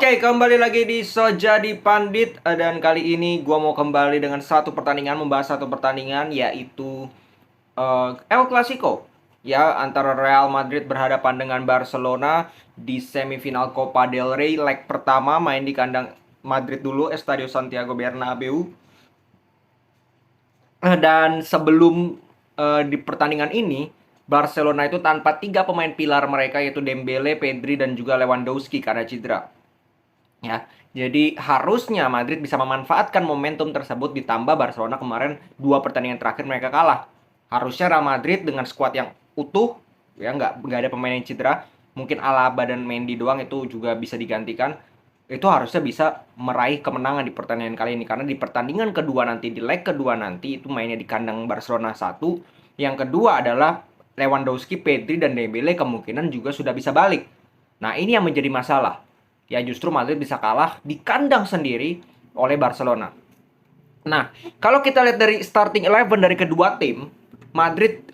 Oke, kembali lagi di So Jadi Pandit. Dan kali ini gua mau kembali dengan membahas satu pertandingan, yaitu El Clasico. Ya, antara Real Madrid berhadapan dengan Barcelona di semifinal Copa del Rey leg pertama, main di kandang Madrid dulu, Estadio Santiago Bernabeu. Dan sebelum di pertandingan ini, Barcelona itu tanpa tiga pemain pilar mereka, yaitu Dembele, Pedri, dan juga Lewandowski karena cedera. Ya, jadi harusnya Madrid bisa memanfaatkan momentum tersebut, ditambah Barcelona kemarin dua pertandingan terakhir mereka kalah. Harusnya Real Madrid dengan skuad yang utuh, ya nggak ada pemain yang cedera, mungkin Alaba dan Mendy doang itu juga bisa digantikan. Itu harusnya bisa meraih kemenangan di pertandingan kali ini, karena di pertandingan kedua nanti, di leg kedua nanti itu mainnya di kandang Barcelona satu. Yang kedua adalah Lewandowski, Pedri, dan Dembele kemungkinan juga sudah bisa balik. Nah, ini yang menjadi masalah. Ya, justru Madrid bisa kalah di kandang sendiri oleh Barcelona. Nah, kalau kita lihat dari starting 11 dari kedua tim, Madrid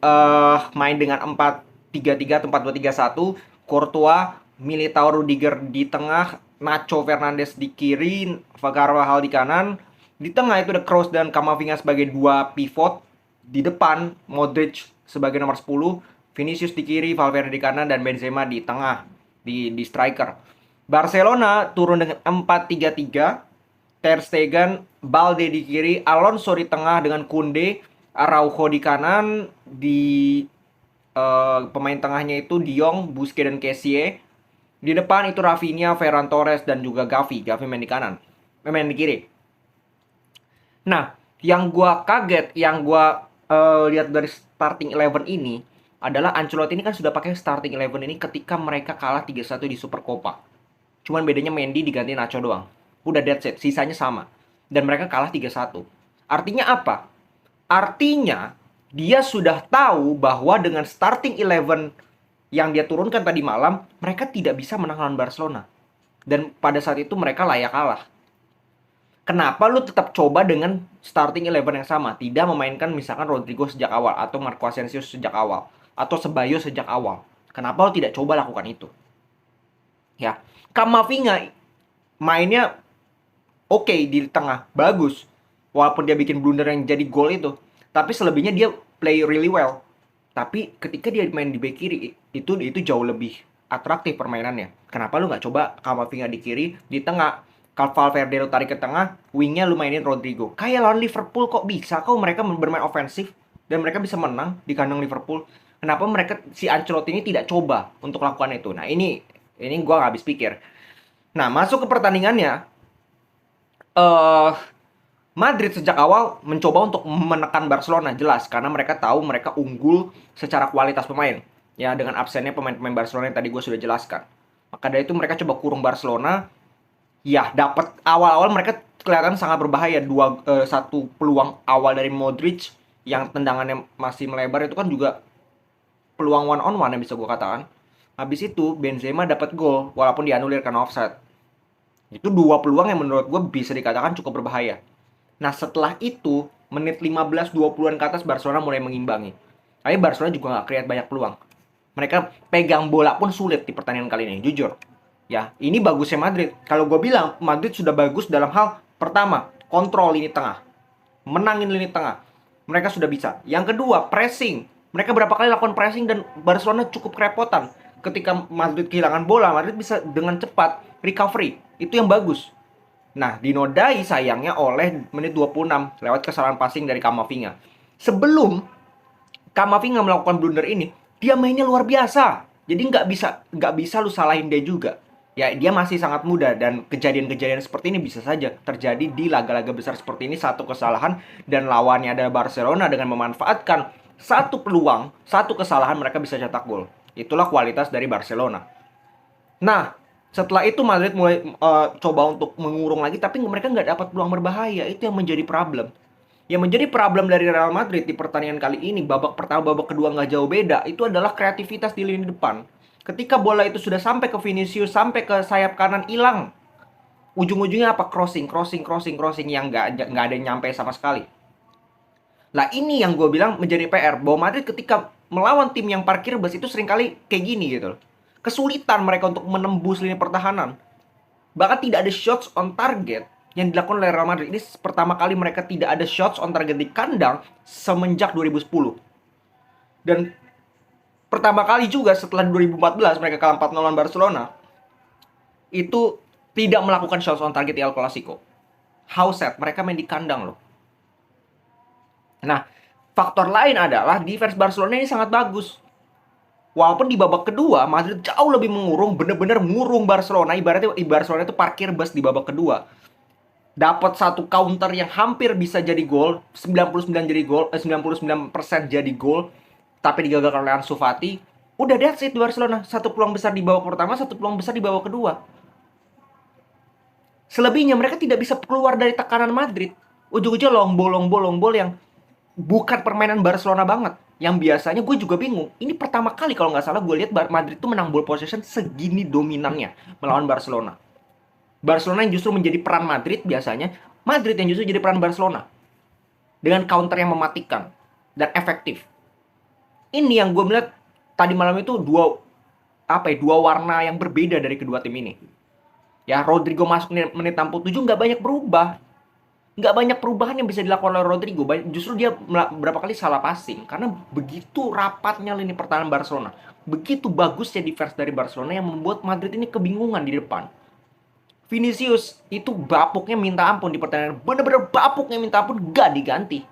main dengan 4-3-3 atau 4-2-3-1, Courtois, Militao, Rudiger di tengah, Nacho Fernandes di kiri, Carvajal di kanan. Di tengah itu ada Kroos dan Camavinga sebagai dua pivot. Di depan Modric sebagai nomor 10, Vinicius di kiri, Valverde di kanan, dan Benzema di tengah di striker. Barcelona turun dengan 4-3-3, Ter Stegen, Balde di kiri, Alonso di tengah dengan Koundé, Araujo di kanan, di pemain tengahnya itu De Jong, Busquets, dan Kessie. Di depan itu Rafinha, Ferran Torres, dan juga Gavi. Gavi main di kanan, main di kiri. Nah, yang gua kaget, yang gua lihat dari starting 11 ini adalah Ancelotti ini kan sudah pakai starting 11 ini ketika mereka kalah 3-1 di Super Copa. Cuman bedanya Mendy diganti Nacho doang. Udah that's it, sisanya sama. Dan mereka kalah 3-1. Artinya apa? Artinya dia sudah tahu bahwa dengan starting 11 yang dia turunkan tadi malam, mereka tidak bisa menang lawan Barcelona. Dan pada saat itu mereka layak kalah. Kenapa lu tetap coba dengan starting 11 yang sama? Tidak memainkan misalkan Rodrigo sejak awal, atau Marco Asensio sejak awal, atau Ceballos sejak awal. Kenapa lu tidak coba lakukan itu? Ya, Camavinga mainnya oke di tengah, bagus. Walaupun dia bikin blunder yang jadi gol itu, tapi selebihnya dia play really well. Tapi ketika dia main di bek kiri, itu jauh lebih atraktif permainannya. Kenapa lu nggak coba Camavinga di kiri, di tengah, Valverde lu tarik ke tengah, wingnya lu mainin Rodrigo. Kayak lawan Liverpool kok bisa, kok mereka bermain ofensif dan mereka bisa menang di kandang Liverpool. Kenapa mereka, si Ancelotti ini tidak coba untuk lakukan itu? Nah, ini gue nggak habis pikir. Nah, masuk ke pertandingannya, Madrid sejak awal mencoba untuk menekan Barcelona, jelas, karena mereka tahu mereka unggul secara kualitas pemain. Ya, dengan absennya pemain-pemain Barcelona yang tadi gue sudah jelaskan. Maka dari itu mereka coba kurung Barcelona. Ya, dapat awal-awal mereka kelihatan sangat berbahaya. Satu peluang awal dari Modric yang tendangannya masih melebar itu kan juga peluang one on one yang bisa gue katakan. Habis itu Benzema dapat gol walaupun dianulir karena offside. Itu dua peluang yang menurut gue bisa dikatakan cukup berbahaya. Nah, setelah itu menit 15-20-an ke atas Barcelona mulai mengimbangi. Tapi Barcelona juga nggak create banyak peluang. Mereka pegang bola pun sulit di pertandingan kali ini, jujur. Ya, ini bagusnya Madrid. Kalau gue bilang Madrid sudah bagus dalam hal pertama, kontrol lini tengah, menangin lini tengah. Mereka sudah bisa. Yang kedua, pressing. Mereka berapa kali lakukan pressing dan Barcelona cukup kerepotan. Ketika Madrid kehilangan bola, Madrid bisa dengan cepat recovery. Itu yang bagus. Nah, dinodai sayangnya oleh menit 26 lewat kesalahan passing dari Camavinga. Sebelum Camavinga melakukan blunder ini, dia mainnya luar biasa. Jadi nggak bisa lu salahin dia juga. Ya, dia masih sangat muda dan kejadian-kejadian seperti ini bisa saja terjadi di laga-laga besar seperti ini. Satu kesalahan dan lawannya adalah Barcelona, dengan memanfaatkan satu peluang, satu kesalahan mereka bisa cetak gol. Itulah kualitas dari Barcelona. Nah, setelah itu Madrid mulai coba untuk mengurung lagi, tapi mereka nggak dapat peluang berbahaya. Itu yang menjadi problem. Yang menjadi problem dari Real Madrid di pertandingan kali ini, babak pertama, babak kedua nggak jauh beda. Itu adalah kreativitas di lini depan. Ketika bola itu sudah sampai ke Vinicius, sampai ke sayap kanan, hilang. Ujung-ujungnya apa? Crossing yang nggak ada yang nyampe sama sekali. Lah, ini yang gue bilang menjadi PR, bahwa Madrid ketika melawan tim yang parkir bus itu seringkali kayak gini gitu loh. Kesulitan mereka untuk menembus lini pertahanan. Bahkan tidak ada shots on target yang dilakukan oleh Real Madrid. Ini pertama kali mereka tidak ada shots on target di kandang semenjak 2010. Dan pertama kali juga setelah 2014 mereka kalah 4-0 lawan Barcelona, itu tidak melakukan shots on target di El Clasico. How sad, mereka main di kandang loh. Nah, faktor lain adalah defense Barcelona ini sangat bagus. Walaupun di babak kedua Madrid jauh lebih mengurung, bener-bener ngurung Barcelona. Ibaratnya Barcelona itu parkir bus di babak kedua. Dapat satu counter yang hampir bisa jadi gol, 99 jadi gol, 99% jadi gol, tapi digagalkan oleh Ansu Fati. Udah that's it Barcelona. Satu peluang besar di babak pertama, satu peluang besar di babak kedua. Selebihnya mereka tidak bisa keluar dari tekanan Madrid. Ujung-ujungnya long ball yang bukan permainan Barcelona banget. Yang biasanya gue juga bingung. Ini pertama kali kalau nggak salah gue lihat Madrid tuh menang ball possession segini dominannya melawan Barcelona. Barcelona yang justru menjadi peran Madrid biasanya. Madrid yang justru jadi peran Barcelona. Dengan counter yang mematikan dan efektif. Ini yang gue melihat tadi malam itu dua warna yang berbeda dari kedua tim ini. Ya, Rodrigo masuk menit 67 nggak banyak berubah. Nggak banyak perubahan yang bisa dilakukan oleh Rodrigo. Justru dia berapa kali salah passing. Karena begitu rapatnya lini pertahanan Barcelona. Begitu bagusnya defense dari Barcelona yang membuat Madrid ini kebingungan di depan. Vinicius itu bapuknya minta ampun di pertandingan. Bener-bener bapuknya minta ampun, nggak diganti.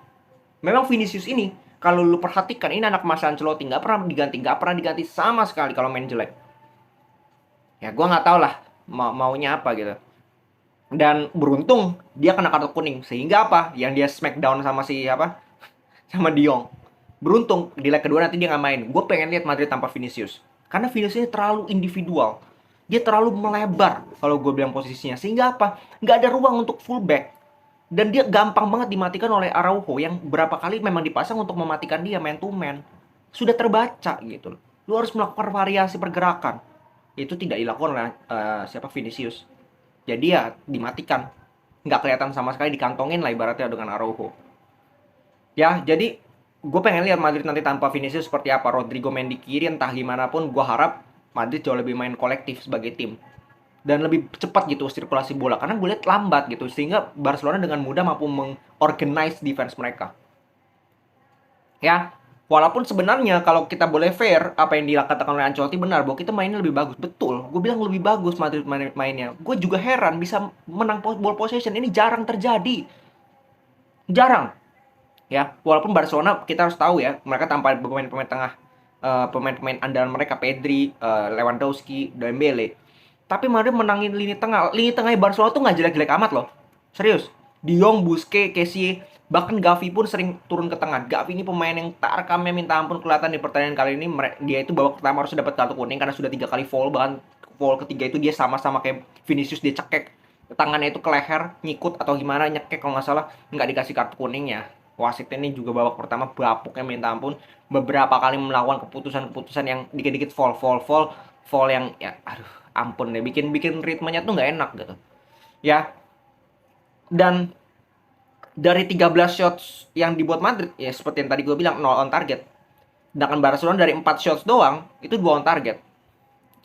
Memang Vinicius ini, kalau lu perhatikan, ini anak Mas Ancelotti. Nggak pernah diganti sama sekali kalau main jelek. Ya, gue nggak tahu lah maunya apa gitu. Dan beruntung dia kena kartu kuning. Sehingga apa? Yang dia smackdown sama sama De Jong. Beruntung di leg kedua nanti dia nggak main. Gue pengen lihat Madrid tanpa Vinicius. Karena Vinicius ini terlalu individual. Dia terlalu melebar kalau gue bilang posisinya. Sehingga apa? Nggak ada ruang untuk fullback. Dan dia gampang banget dimatikan oleh Araujo yang berapa kali memang dipasang untuk mematikan dia man to man. Sudah terbaca gitu. Lu harus melakukan variasi pergerakan. Itu tidak dilakukan oleh Vinicius. Jadi ya dimatikan. Nggak kelihatan sama sekali, dikantongin lah ibaratnya dengan Araujo. Ya, jadi gue pengen lihat Madrid nanti tanpa Vinicius seperti apa. Rodrigo main di kiri, entah gimana pun, gue harap Madrid jauh lebih main kolektif sebagai tim. Dan lebih cepat gitu sirkulasi bola. Karena gue lihat lambat gitu. Sehingga Barcelona dengan mudah mampu mengorganize defense mereka. Ya, walaupun sebenarnya kalau kita boleh fair, apa yang dikatakan oleh Ancelotti benar, bahwa kita mainnya lebih bagus. Betul, gue bilang lebih bagus Madrid mainnya. Gue juga heran bisa menang ball possession, ini jarang terjadi. Jarang. Ya, walaupun Barcelona kita harus tahu ya, mereka tanpa pemain-pemain tengah, pemain-pemain andalan mereka, Pedri, Lewandowski, Dembele. Tapi Madrid menangin lini tengah. Lini tengahnya Barcelona tuh nggak jelek-jelek amat loh. Serius. De Jong, Busquets, Kessie, bahkan Gavi pun sering turun ke tengah. Gavi ini pemain yang tarkamnya minta ampun kelihatan di pertandingan kali ini. Dia itu babak pertama harusnya dapat kartu kuning karena sudah 3 kali foul. Bahkan foul ketiga itu dia sama-sama kayak Vinicius, dia cekek tangannya itu ke leher, nyikut atau gimana, nyekek kalau nggak salah, nggak dikasih kartu kuningnya. Wasit ini juga babak pertama bapuknya minta ampun. Beberapa kali melakukan keputusan-keputusan yang dikit-dikit foul yang ya aduh ampun deh, bikin ritmenya tuh nggak enak gitu. Ya, dan dari 13 shots yang dibuat Madrid, ya seperti yang tadi gue bilang, 0 on target. Sedangkan Barcelona dari 4 shots doang, itu 2 on target.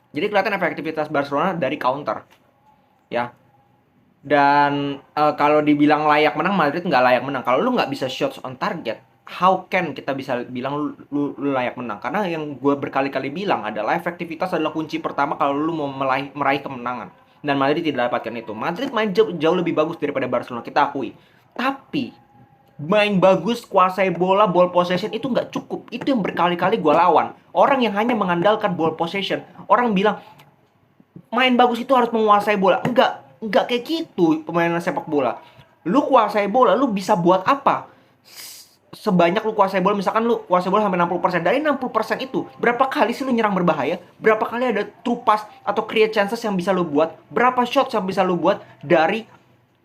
Jadi kelihatan efektivitas Barcelona dari counter. Ya. Dan kalau dibilang layak menang, Madrid nggak layak menang. Kalau lu nggak bisa shots on target, how can kita bisa bilang lu layak menang? Karena yang gue berkali-kali bilang adalah efektivitas adalah kunci pertama kalau lu mau meraih kemenangan. Dan Madrid tidak dapatkan itu. Madrid main jauh lebih bagus daripada Barcelona, kita akui. Tapi main bagus, kuasai bola, ball possession itu nggak cukup. Itu yang berkali-kali gue lawan. Orang yang hanya mengandalkan ball possession. Orang bilang main bagus itu harus menguasai bola. Enggak kayak gitu pemain sepak bola. Lu kuasai bola, lu bisa buat apa? Sebanyak lu kuasai bola, misalkan lu kuasai bola sampai 60%. Dari 60% itu, berapa kali sih lu nyerang berbahaya? Berapa kali ada true pass atau create chances yang bisa lu buat? Berapa shots yang bisa lu buat dari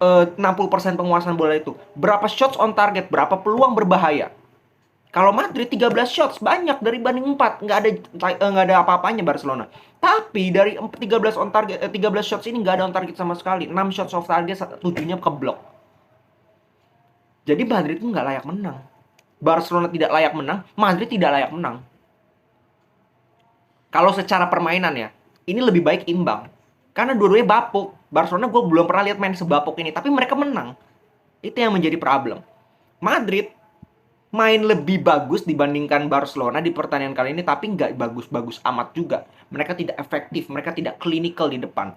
60% penguasaan bola itu? Berapa shots on target? Berapa peluang berbahaya? Kalau Madrid 13 shots banyak dari banding 4, nggak ada apa-apanya Barcelona. Tapi dari 13 on target 13 shots ini nggak ada on target sama sekali. 6 shots off target, 7-nya ke blok. Jadi Madrid itu nggak layak menang. Barcelona tidak layak menang, Madrid tidak layak menang. Kalau secara permainan ya, ini lebih baik imbang. Karena dua-duanya bapuk. Barcelona gue belum pernah lihat main sebapok ini, tapi mereka menang. Itu yang menjadi problem. Madrid main lebih bagus dibandingkan Barcelona di pertandingan kali ini, tapi nggak bagus-bagus amat juga. Mereka tidak efektif, mereka tidak clinical di depan.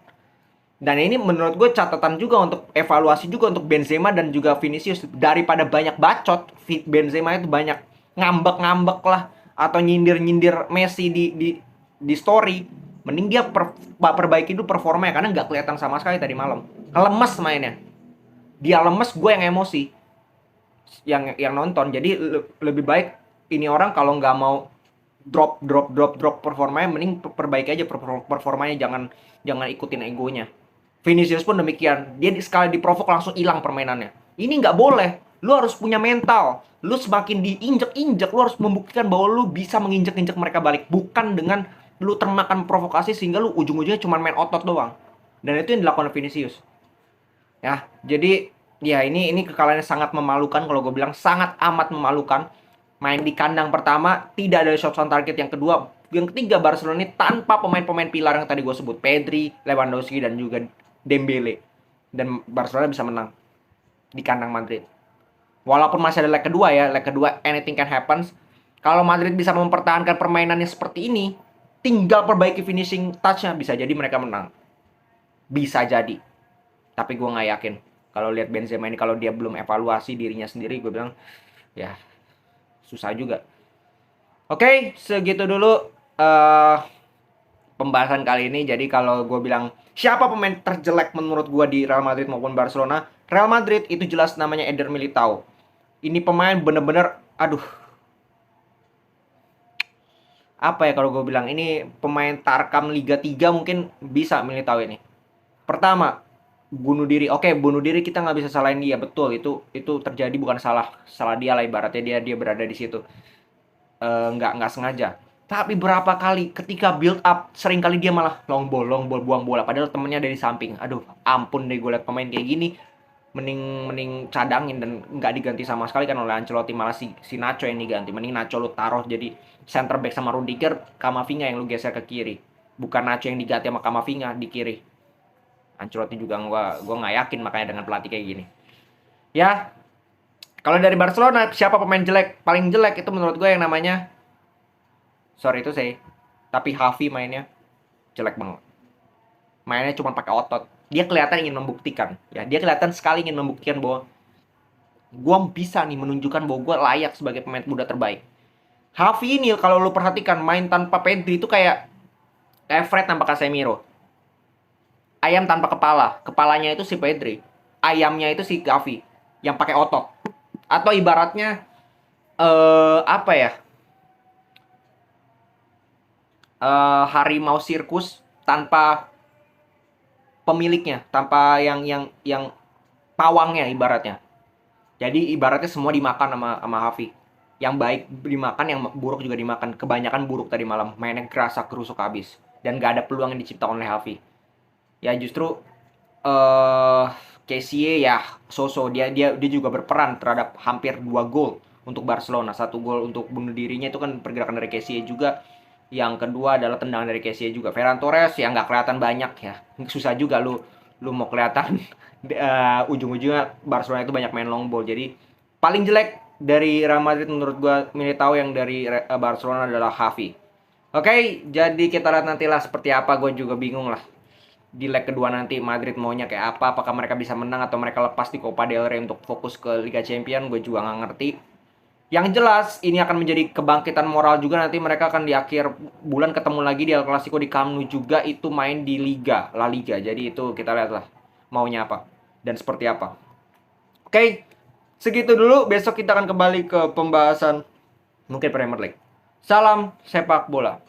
Dan ini menurut gue catatan juga untuk evaluasi juga untuk Benzema dan juga Vinicius. Daripada banyak bacot, Benzema itu banyak ngambek-ngambek lah atau nyindir-nyindir Messi di story. Mending dia perbaiki dulu performanya, karena nggak kelihatan sama sekali tadi malam. Lemes mainnya. Dia lemes, gue yang emosi. Yang nonton. Jadi lebih baik ini orang kalau nggak mau drop performanya, mending perbaiki aja performanya, jangan ikutin egonya. Vinicius pun demikian. Dia sekali diprovok langsung hilang permainannya. Ini nggak boleh. Lu harus punya mental. Lu semakin diinjek-injek, lu harus membuktikan bahwa lu bisa menginjek-injek mereka balik. Bukan dengan lu termakan provokasi sehingga lu ujung-ujungnya cuma main otot doang. Dan itu yang dilakukan Vinicius. Ya, jadi ya ini kekalahannya sangat memalukan kalau gue bilang, sangat amat memalukan. Main di kandang pertama tidak ada shot on target, yang kedua, yang ketiga Barcelona ini tanpa pemain-pemain pilar yang tadi gue sebut, Pedri, Lewandowski dan juga Dembele. Dan Barcelona bisa menang di kandang Madrid. Walaupun masih ada leg kedua ya, leg kedua anything can happen. Kalau Madrid bisa mempertahankan permainannya seperti ini, tinggal perbaiki finishing touch-nya, bisa jadi mereka menang. Bisa jadi. Tapi gue nggak yakin. Kalau lihat Benzema ini, kalau dia belum evaluasi dirinya sendiri, gue bilang ya susah juga. Oke, segitu dulu pembahasan kali ini. Jadi kalau gue bilang siapa pemain terjelek menurut gue di Real Madrid maupun Barcelona, Real Madrid itu jelas namanya Eder Militao. Ini pemain bener-bener, aduh, apa ya kalau gue bilang, ini pemain tarkam Liga 3 mungkin bisa Militao ini. Pertama, bunuh diri. Oke, bunuh diri kita nggak bisa salahin dia, betul, itu terjadi, bukan salah dia lah, ibaratnya dia berada di situ nggak sengaja. Tapi berapa kali ketika build up, sering kali dia malah long ball buang bola, padahal temennya dari samping. Aduh, ampun deh gue liat pemain kayak gini, mending cadangin dan nggak diganti sama sekali kan oleh Ancelotti, malah si Nacho yang diganti. Mending Nacho lu taruh jadi center back sama Rudiger, Camavinga yang lu geser ke kiri, bukan Nacho yang diganti sama Camavinga di kiri. Ancelotti juga gue nggak yakin makanya dengan pelatih kayak gini. Ya, kalau dari Barcelona, siapa pemain jelek? Paling jelek itu menurut gue yang namanya, sorry itu saya, tapi Xavi mainnya jelek banget. Mainnya cuma pakai otot. Dia kelihatan ingin membuktikan, ya. Dia kelihatan sekali ingin membuktikan bahwa gue bisa nih menunjukkan bahwa gue layak sebagai pemain muda terbaik. Xavi ini kalau lu perhatikan main tanpa Pedri itu kayak Fred tanpa Casemiro. Ayam tanpa kepala. Kepalanya itu si Pedri. Ayamnya itu si Xavi yang pakai otot. Atau ibaratnya apa ya? Harimau sirkus tanpa pemiliknya, tanpa yang pawangnya ibaratnya. Jadi ibaratnya semua dimakan sama Xavi. Yang baik dimakan, yang buruk juga dimakan. Kebanyakan buruk tadi malam. Mainnya gerasa gerusuk habis. Dan gak ada peluang yang diciptakan oleh Xavi. Ya justru Kessie ya dia juga berperan terhadap hampir 2 gol untuk Barcelona. 1 gol untuk bunuh dirinya itu kan pergerakan dari Kessie juga. Yang kedua adalah tendangan dari Kessie juga. Ferran Torres yang nggak kelihatan banyak ya. Susah juga lu mau kelihatan ujung-ujungnya Barcelona itu banyak main long ball. Jadi paling jelek dari Real Madrid menurut gua Militao, yang dari Barcelona adalah Xavi. Oke, jadi kita lihat nantilah seperti apa. Gue juga bingung lah di leg kedua nanti Madrid maunya kayak apa. Apakah mereka bisa menang atau mereka lepas di Copa del Rey untuk fokus ke Liga Champions, gue juga nggak ngerti. Yang jelas ini akan menjadi kebangkitan moral juga, nanti mereka akan di akhir bulan ketemu lagi di El Clasico di Camp Nou juga, itu main di Liga, La Liga. Jadi itu kita lihatlah maunya apa dan seperti apa. Oke, segitu dulu. Besok kita akan kembali ke pembahasan mungkin Premier League. Salam sepak bola.